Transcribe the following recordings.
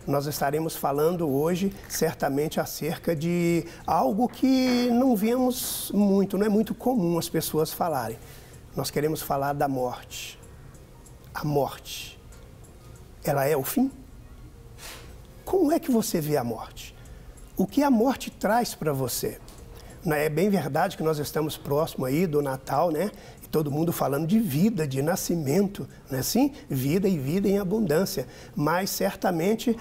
Nós estaremos falando hoje, certamente, acerca de algo que não vemos muito, não é muito comum as pessoas falarem. Nós queremos falar da morte. A morte, ela é o fim? Como é que você vê a morte? O que a morte traz para você? É bem verdade que nós estamos próximos aí do Natal, né? E todo mundo falando de vida, de nascimento, não é assim? Vida e vida em abundância. Mas, certamente,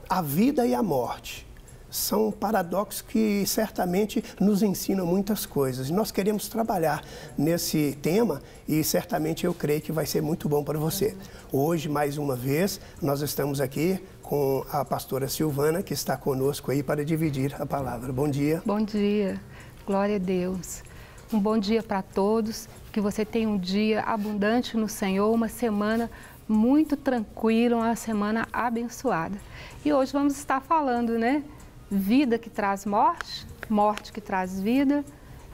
a vida e a morte são paradoxos que, certamente, nos ensinam muitas coisas. E nós queremos trabalhar nesse tema e, certamente, eu creio que vai ser muito bom para você. Hoje, mais uma vez, nós estamos aqui com a pastora Silvana, que está conosco aí para dividir a palavra. Bom dia. Bom dia. Glória a Deus. Um bom dia para todos. Que você tenha um dia abundante no Senhor, uma semana muito tranquila, uma semana abençoada. E hoje vamos estar falando, né? Vida que traz morte, morte que traz vida.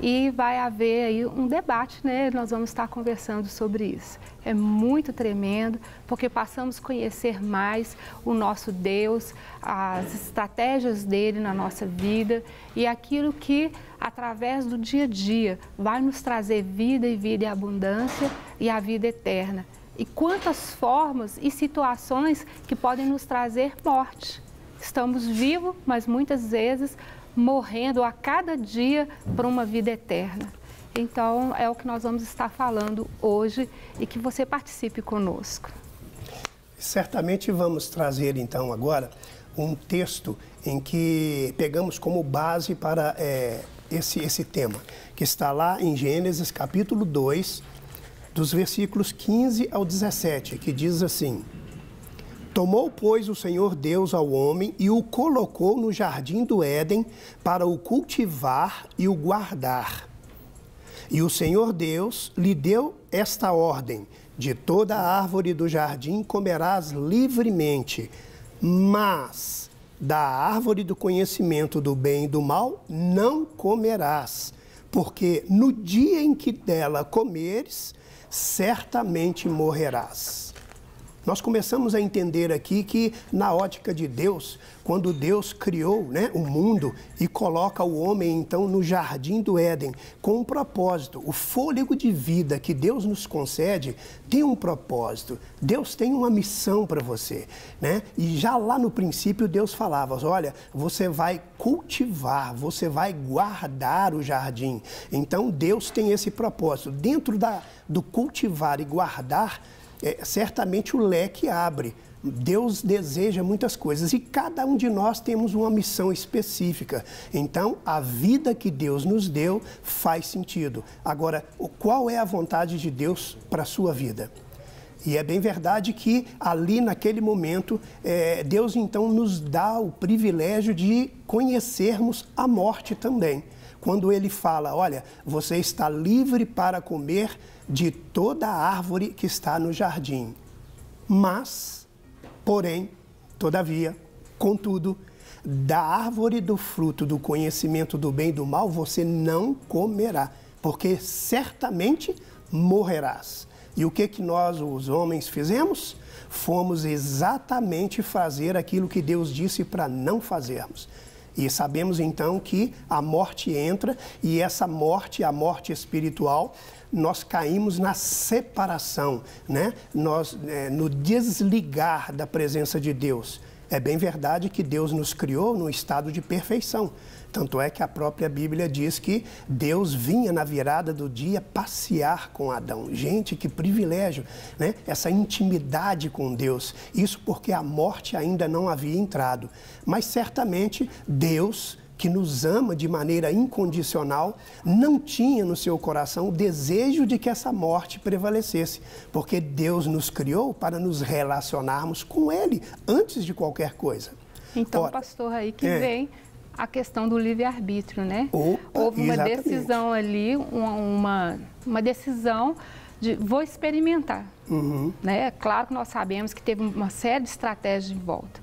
E vai haver aí um debate, né? Nós vamos estar conversando sobre isso. É muito tremendo, porque passamos a conhecer mais o nosso Deus, as estratégias dele na nossa vida e aquilo que, através do dia a dia, vai nos trazer vida e vida em abundância e a vida eterna. E quantas formas e situações que podem nos trazer morte. Estamos vivos, mas muitas vezes morrendo a cada dia por uma vida eterna. Então, é o que nós vamos estar falando hoje e que você participe conosco. Certamente vamos trazer, então, agora, um texto em que pegamos como base para esse tema, que está lá em Gênesis, capítulo 2, dos versículos 15 ao 17, que diz assim: Tomou, pois, o Senhor Deus ao homem e o colocou no jardim do Éden para o cultivar e o guardar. E o Senhor Deus lhe deu esta ordem: de toda a árvore do jardim comerás livremente, mas da árvore do conhecimento do bem e do mal não comerás, porque no dia em que dela comeres, certamente morrerás. Nós começamos a entender aqui que, na ótica de Deus, quando Deus criou, né, o mundo e coloca o homem, então, no jardim do Éden, com um propósito. O fôlego de vida que Deus nos concede tem um propósito. Deus tem uma missão para você, né? E já lá no princípio, Deus falava: olha, você vai cultivar, você vai guardar o jardim. Então, Deus tem esse propósito. Dentro do cultivar e guardar, certamente o leque abre. Deus deseja muitas coisas e cada um de nós temos uma missão específica. Então, a vida que Deus nos deu faz sentido. Agora, qual é a vontade de Deus para a sua vida? E é bem verdade que ali naquele momento, Deus então nos dá o privilégio de conhecermos a morte também. Quando ele fala: olha, você está livre para comer de toda a árvore que está no jardim. Mas, porém, todavia, contudo, da árvore do fruto do conhecimento do bem e do mal você não comerá, porque certamente morrerás. E o que nós, os homens, fizemos? Fomos exatamente fazer aquilo que Deus disse para não fazermos. E sabemos então que a morte entra e essa morte, a morte espiritual, nós caímos na separação, né? No desligar da presença de Deus. É bem verdade que Deus nos criou num estado de perfeição. Tanto é que a própria Bíblia diz que Deus vinha na virada do dia passear com Adão. Gente, que privilégio, né? Essa intimidade com Deus. Isso porque a morte ainda não havia entrado. Mas certamente Deus, que nos ama de maneira incondicional, não tinha no seu coração o desejo de que essa morte prevalecesse, porque Deus nos criou para nos relacionarmos com Ele antes de qualquer coisa. Então, pastor, aí que vem a questão do livre-arbítrio, né? Houve uma decisão ali, uma decisão de vou experimentar. Né? Claro que nós sabemos que teve uma série de estratégias em volta,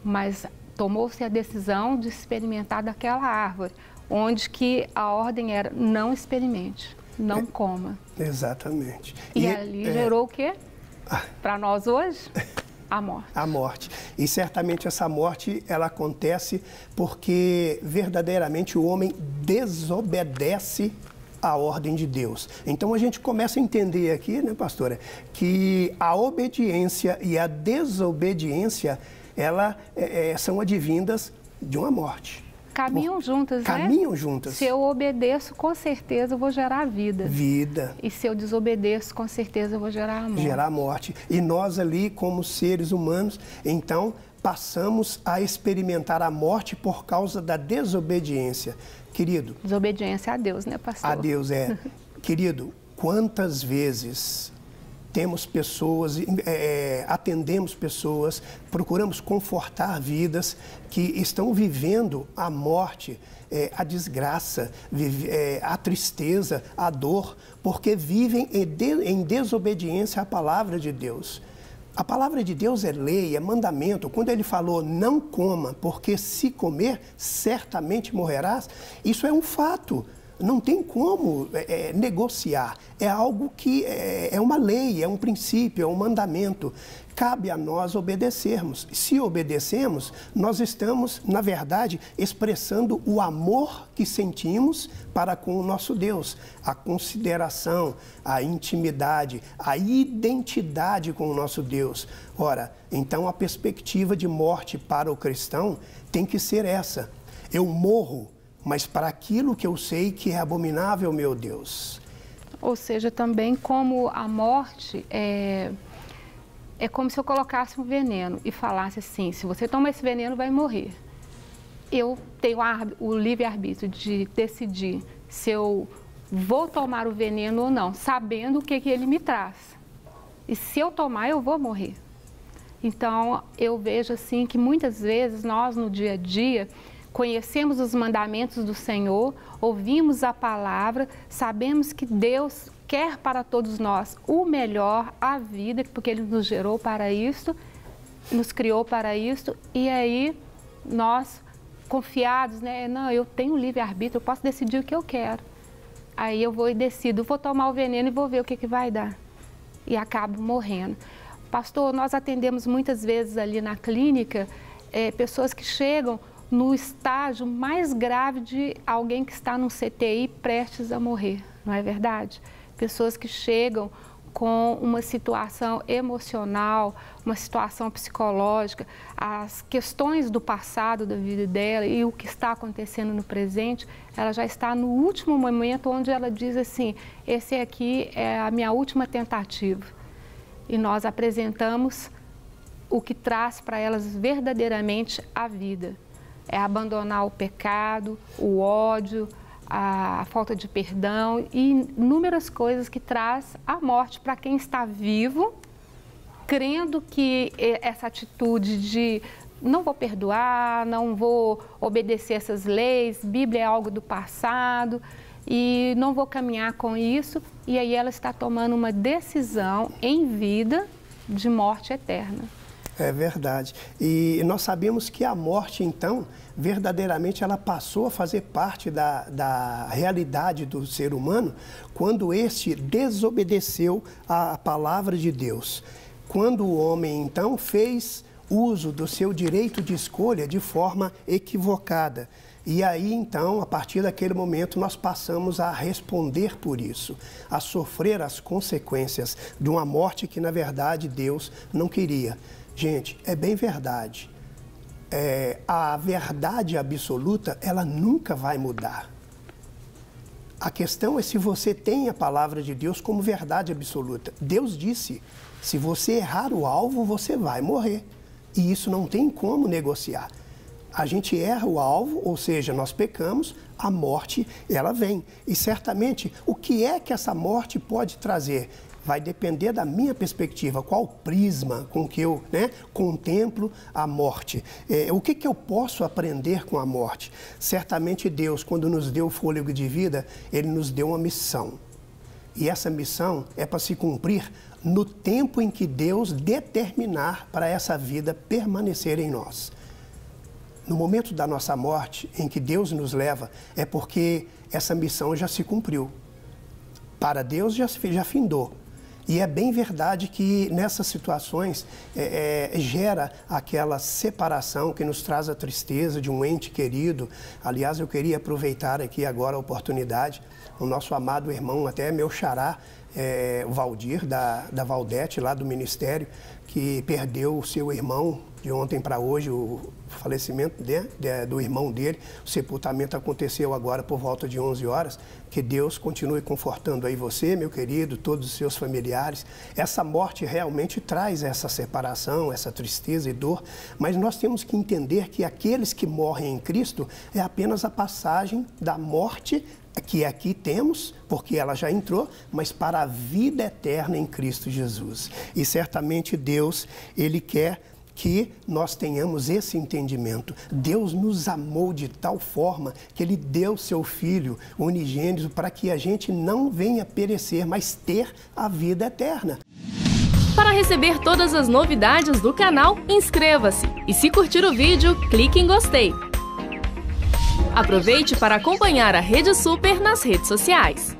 mas tomou-se a decisão de experimentar daquela árvore, onde que a ordem era: não experimente, não coma. Exatamente. E ali gerou o quê? Para nós hoje? A morte. A morte. E certamente essa morte, ela acontece porque verdadeiramente o homem desobedece a ordem de Deus. Então a gente começa a entender aqui, né, pastora, que a obediência e a desobediência, ela são advindas de uma morte. Caminham juntas, né? Caminham juntas. Se eu obedeço, com certeza eu vou gerar vida. Vida. E se eu desobedeço, com certeza eu vou gerar a morte. Gerar a morte. E nós ali, como seres humanos, então, passamos a experimentar a morte por causa da desobediência. Querido... Desobediência a Deus, né, pastor? A Deus, Querido, quantas vezes temos pessoas, atendemos pessoas, procuramos confortar vidas que estão vivendo a morte, a desgraça, a tristeza, a dor, porque vivem em desobediência à palavra de Deus. A palavra de Deus é lei, é mandamento. Quando ele falou, não coma, porque se comer, certamente morrerás, isso é um fato. Não tem como negociar. É algo que é uma lei, é um princípio, é um mandamento. Cabe a nós obedecermos. Se obedecemos, nós estamos, na verdade, expressando o amor que sentimos para com o nosso Deus, a consideração, a intimidade, a identidade com o nosso Deus. Ora, então a perspectiva de morte para o cristão tem que ser essa. Eu morro, mas para aquilo que eu sei que é abominável, meu Deus. Ou seja, também como a morte é como se eu colocasse um veneno e falasse assim, se você toma esse veneno, vai morrer. Eu tenho o livre-arbítrio de decidir se eu vou tomar o veneno ou não, sabendo o que ele me traz. E se eu tomar, eu vou morrer. Então, eu vejo assim que muitas vezes nós, no dia a dia, conhecemos os mandamentos do Senhor, ouvimos a palavra, sabemos que Deus quer para todos nós o melhor, a vida, porque Ele nos gerou para isso, nos criou para isso, e aí nós, confiados, né? Não, eu tenho livre-arbítrio, eu posso decidir o que eu quero. Aí eu vou e decido, vou tomar o veneno e vou ver o que vai dar. E acabo morrendo. Pastor, nós atendemos muitas vezes ali na clínica pessoas que chegam no estágio mais grave de alguém que está num CTI prestes a morrer, não é verdade? Pessoas que chegam com uma situação emocional, uma situação psicológica, as questões do passado da vida dela e o que está acontecendo no presente, ela já está no último momento onde ela diz assim, esse aqui é a minha última tentativa. E nós apresentamos o que traz para elas verdadeiramente a vida. É abandonar o pecado, o ódio, a falta de perdão e inúmeras coisas que traz a morte para quem está vivo, crendo que essa atitude de não vou perdoar, não vou obedecer essas leis, Bíblia é algo do passado e não vou caminhar com isso, e aí ela está tomando uma decisão em vida de morte eterna. É verdade. E nós sabemos que a morte, então, verdadeiramente ela passou a fazer parte da realidade do ser humano quando este desobedeceu à palavra de Deus. Quando o homem, então, fez uso do seu direito de escolha de forma equivocada. E aí, então, a partir daquele momento, nós passamos a responder por isso, a sofrer as consequências de uma morte que, na verdade, Deus não queria. Gente, é bem verdade. A verdade absoluta, ela nunca vai mudar. A questão é se você tem a palavra de Deus como verdade absoluta. Deus disse, se você errar o alvo, você vai morrer. E isso não tem como negociar. A gente erra o alvo, ou seja, nós pecamos, a morte, ela vem. E certamente, o que é que essa morte pode trazer? Vai depender da minha perspectiva, qual prisma com que eu contemplo a morte. O que eu posso aprender com a morte? Certamente Deus, quando nos deu o fôlego de vida, Ele nos deu uma missão. E essa missão é para se cumprir no tempo em que Deus determinar para essa vida permanecer em nós. No momento da nossa morte, em que Deus nos leva, é porque essa missão já se cumpriu. Para Deus já findou. E é bem verdade que nessas situações gera aquela separação que nos traz a tristeza de um ente querido. Aliás, eu queria aproveitar aqui agora a oportunidade, o nosso amado irmão, até meu xará, o Valdir, da Valdete, lá do Ministério, que perdeu o seu irmão de ontem para hoje, o falecimento do irmão dele. O sepultamento aconteceu agora por volta de 11 horas. Que Deus continue confortando aí você, meu querido, todos os seus familiares. Essa morte realmente traz essa separação, essa tristeza e dor, mas nós temos que entender que aqueles que morrem em Cristo é apenas a passagem da morte que aqui temos, porque ela já entrou, mas para a vida eterna em Cristo Jesus. E certamente Deus, Ele quer que nós tenhamos esse entendimento. Deus nos amou de tal forma que Ele deu seu Filho unigênito para que a gente não venha perecer, mas ter a vida eterna. Para receber todas as novidades do canal, inscreva-se e, se curtir o vídeo, clique em gostei. Aproveite para acompanhar a Rede Super nas redes sociais.